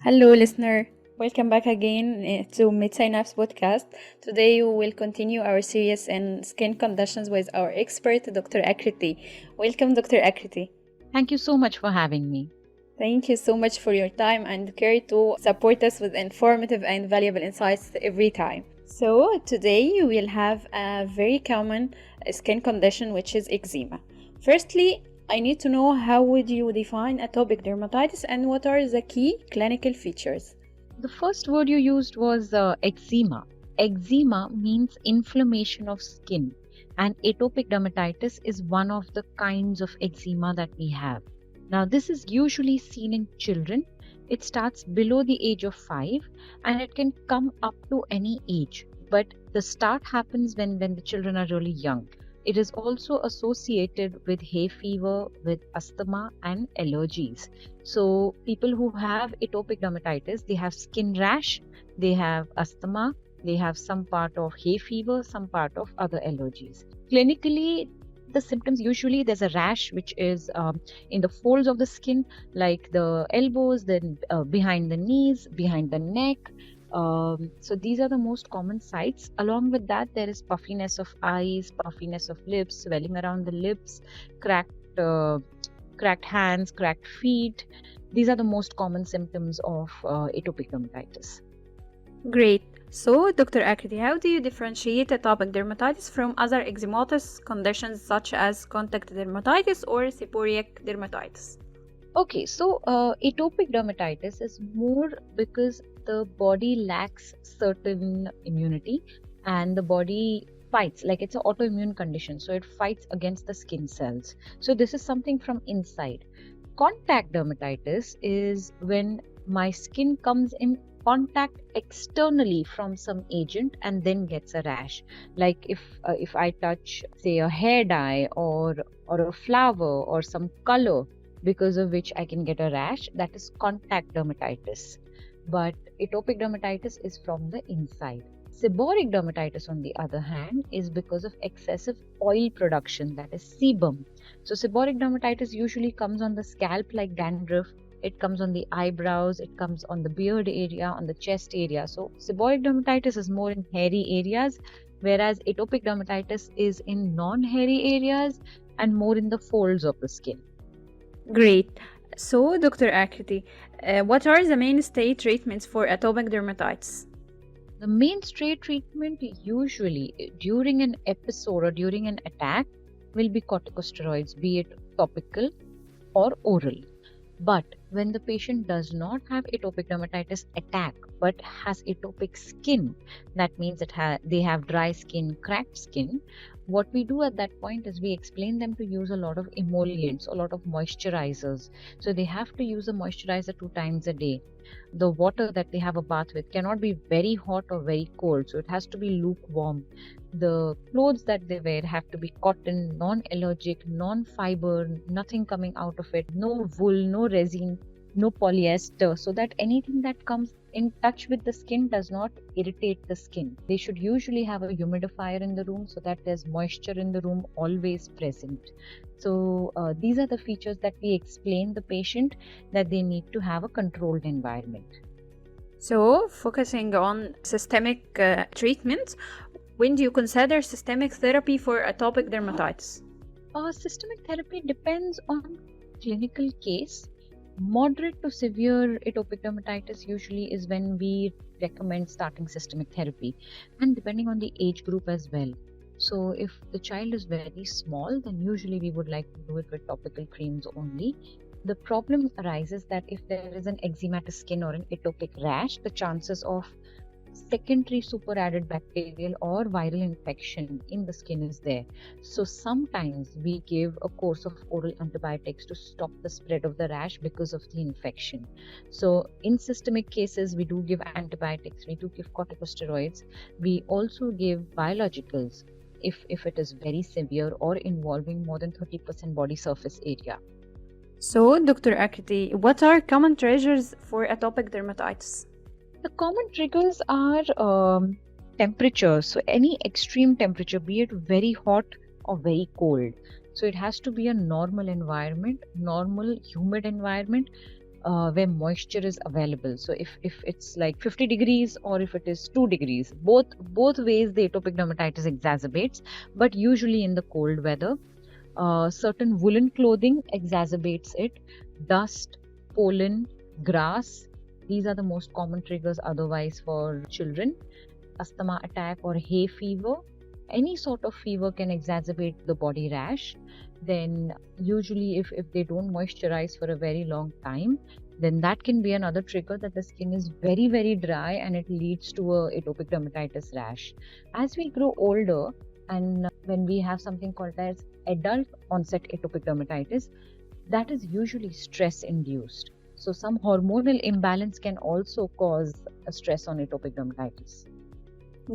Hello, listener. Welcome back again to MedSynapse podcast. Today we will continue our series in skin conditions with our expert, Dr. Akreti. Welcome, Dr. Akreti. Thank you so much for having me. Thank you so much for your time and care to support us with informative and valuable insights every time. So today we will have a very common skin condition, which is eczema. Firstly, I need to know how would you define atopic dermatitis and what are the key clinical features? The first word you used was eczema. Eczema means inflammation of skin, and atopic dermatitis is one of the kinds of eczema that we have. Now, this is usually seen in children. It starts below the age of 5 and it can come up to any age, but the start happens when the children are really young. It is also associated with hay fever, with asthma and allergies. So people who have atopic dermatitis, they have skin rash, they have asthma, they have some part of hay fever, some part of other allergies. Clinically, the symptoms usually there's a rash which is in the folds of the skin, like the elbows, then behind the knees, behind the neck. So these are the most common sites. Along with that, there is puffiness of eyes, puffiness of lips, swelling around the lips, cracked hands, cracked feet. These are the most common symptoms of atopic dermatitis. Great. So, Dr. Akriti, how do you differentiate atopic dermatitis from other eczematous conditions such as contact dermatitis or seborrheic dermatitis? Okay, so atopic dermatitis is more because the body lacks certain immunity and the body fights, like it's an autoimmune condition, so it fights against the skin cells. So this is something from inside. Contact dermatitis is when my skin comes in contact externally from some agent and then gets a rash. Like if I touch, say, a hair dye or a flower or some color, because of which I can get a rash, that is contact dermatitis. But atopic dermatitis is from the inside. Seborrheic dermatitis, on the other hand, is because of excessive oil production, that is sebum. So seborrheic dermatitis usually comes on the scalp like dandruff. It comes on the eyebrows, it comes on the beard area, on the chest area. So seborrheic dermatitis is more in hairy areas, whereas atopic dermatitis is in non-hairy areas and more in the folds of the skin. Great. So, Dr. Akriti, what are the mainstay treatments for atopic dermatitis? The mainstay treatment usually during an episode or during an attack will be corticosteroids, be it topical or oral. But when the patient does not have atopic dermatitis attack but has atopic skin, that means that they have dry skin, cracked skin, what we do at that point is we explain them to use a lot of emollients, a lot of moisturizers. So they have to use a moisturizer 2 times a day. The water that they have a bath with cannot be very hot or very cold, so it has to be lukewarm. The clothes that they wear have to be cotton, non-allergic, non-fiber, nothing coming out of it, no wool, no resin, no polyester, so that anything that comes in touch with the skin does not irritate the skin. They should usually have a humidifier in the room so that there's moisture in the room always present. So these are the features that we explain the patient that they need to have a controlled environment. So, focusing on systemic treatment, when do you consider systemic therapy for atopic dermatitis? Systemic therapy depends on clinical case. Moderate to severe atopic dermatitis usually is when we recommend starting systemic therapy, and depending on the age group as well. So if the child is very small, then usually we would like to do it with topical creams only. The problem arises that if there is an eczematous skin or an atopic rash, the chances of secondary superadded bacterial or viral infection in the skin is there. So sometimes we give a course of oral antibiotics to stop the spread of the rash because of the infection. So in systemic cases, we do give antibiotics, we do give corticosteroids, we also give biologicals if it is very severe or involving more than 30% body surface area. So, Dr. Akriti, what are common triggers for atopic dermatitis? The common triggers are temperature. So any extreme temperature, be it very hot or very cold. So it has to be a normal environment, normal humid environment. where moisture is available. So if it's like 50 degrees or if it is 2 degrees, both ways the atopic dermatitis exacerbates, but usually in the cold weather. Certain woolen clothing exacerbates it. Dust, pollen, grass, these are the most common triggers otherwise for children. Asthma attack or hay fever, any sort of fever can exacerbate the body rash. Then usually if they don't moisturize for a very long time, then that can be another trigger that the skin is very, very dry and it leads to a atopic dermatitis rash. As we grow older and when we have something called as adult onset atopic dermatitis, that is usually stress induced. So some hormonal imbalance can also cause a stress on atopic dermatitis.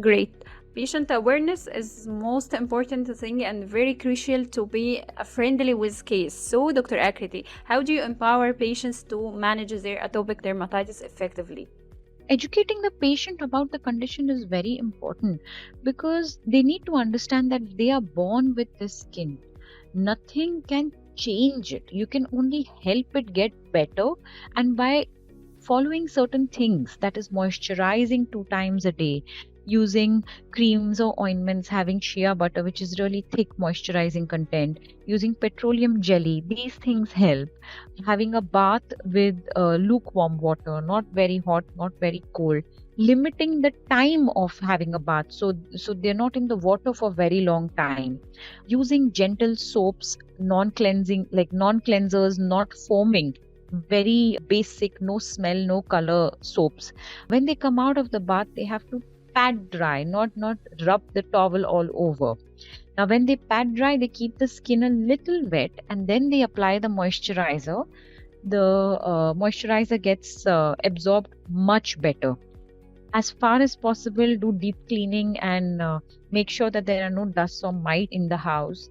Great. Patient awareness is most important thing and very crucial to be friendly with case. So, Dr. Akreti, how do you empower patients to manage their atopic dermatitis effectively? Educating the patient about the condition is very important because they need to understand that they are born with this skin. Nothing can change it. You can only help it get better, and by following certain things, that is moisturizing 2 times a day, using creams or ointments having shea butter, which is really thick moisturizing content, using petroleum jelly, these things help. Having a bath with lukewarm water, not very hot, not very cold, limiting the time of having a bath, so they're not in the water for very long time, using gentle soaps, non-cleansers, not foaming, very basic, no smell, no color soaps. When they come out of the bath, they have to pat dry, not rub the towel all over. Now when they pat dry, they keep the skin a little wet and then they apply the moisturizer. The moisturizer gets absorbed much better. As far as possible, do deep cleaning and make sure that there are no dust or mite in the house.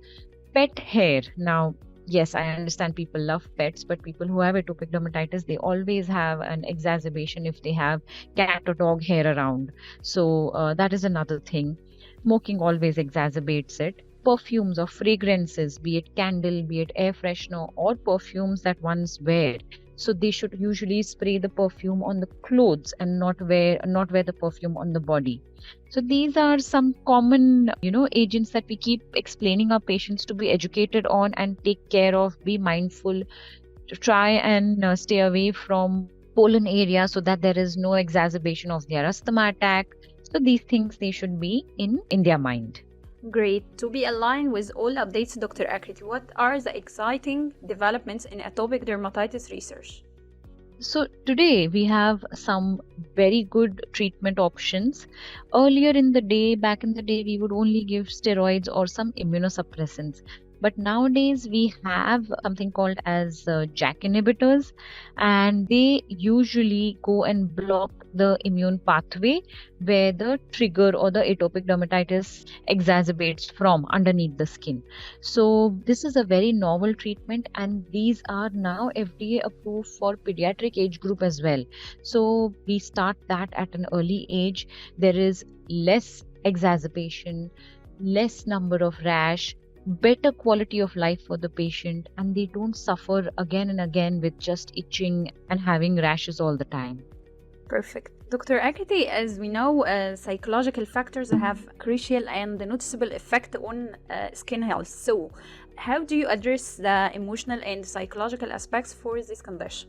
Pet hair. Now, yes, I understand people love pets, but people who have atopic dermatitis, they always have an exacerbation if they have cat or dog hair around. So that is another thing. Smoking always exacerbates it. Perfumes or fragrances, be it candle, be it air freshener, or perfumes that ones wear. So they should usually spray the perfume on the clothes and not wear the perfume on the body. So these are some common, agents that we keep explaining our patients to be educated on and take care of, be mindful, to try and stay away from pollen area so that there is no exacerbation of their asthma attack. So these things they should be in their mind. Great. To be aligned with all updates, Dr. Akreti, what are the exciting developments in atopic dermatitis research? So today we have some very good treatment options. Earlier in the day, back in the day, we would only give steroids or some immunosuppressants. But nowadays we have something called as JAK inhibitors, and they usually go and block the immune pathway where the trigger or the atopic dermatitis exacerbates from underneath the skin. So this is a very novel treatment, and these are now FDA approved for pediatric age group as well. So we start that at an early age. There is less exacerbation, less number of rash, better quality of life for the patient, and they don't suffer again and again with just itching and having rashes all the time. Perfect. Dr. Akreti, as we know, psychological factors have crucial and noticeable effect on skin health. So, how do you address the emotional and psychological aspects for this condition?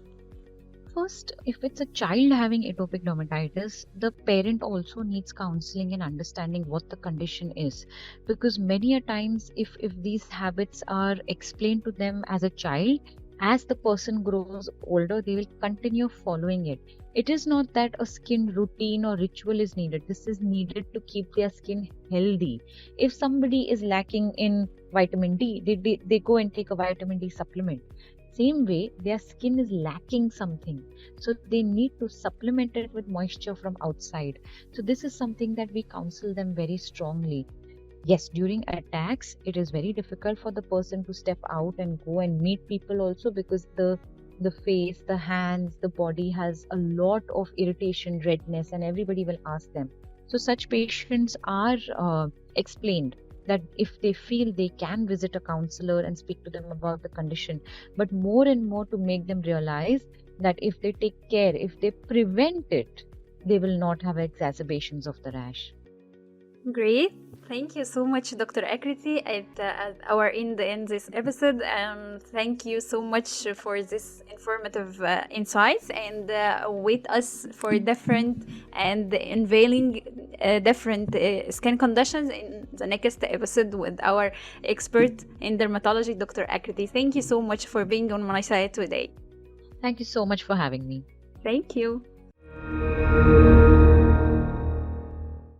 First, if it's a child having atopic dermatitis, the parent also needs counseling and understanding what the condition is. Because many a times, if these habits are explained to them as a child, as the person grows older, they will continue following it. It is not that a skin routine or ritual is needed. This is needed to keep their skin healthy. If somebody is lacking in vitamin D, they go and take a vitamin D supplement. Same way, their skin is lacking something, so they need to supplement it with moisture from outside. So this is something that we counsel them very strongly. Yes, during attacks, it is very difficult for the person to step out and go and meet people also, because the face, the hands, the body has a lot of irritation, redness, and everybody will ask them. So such patients are explained that if they feel, they can visit a counselor and speak to them about the condition, but more and more to make them realize that if they take care, if they prevent it, they will not have exacerbations of the rash. Great. Thank you so much, Dr. Akriti, at our end in this episode. Thank you so much for this informative insights, and wait us for different and unveiling different skin conditions in the next episode with our expert in dermatology, Dr. Akriti. Thank you so much for being on my side today. Thank you so much for having me. Thank you.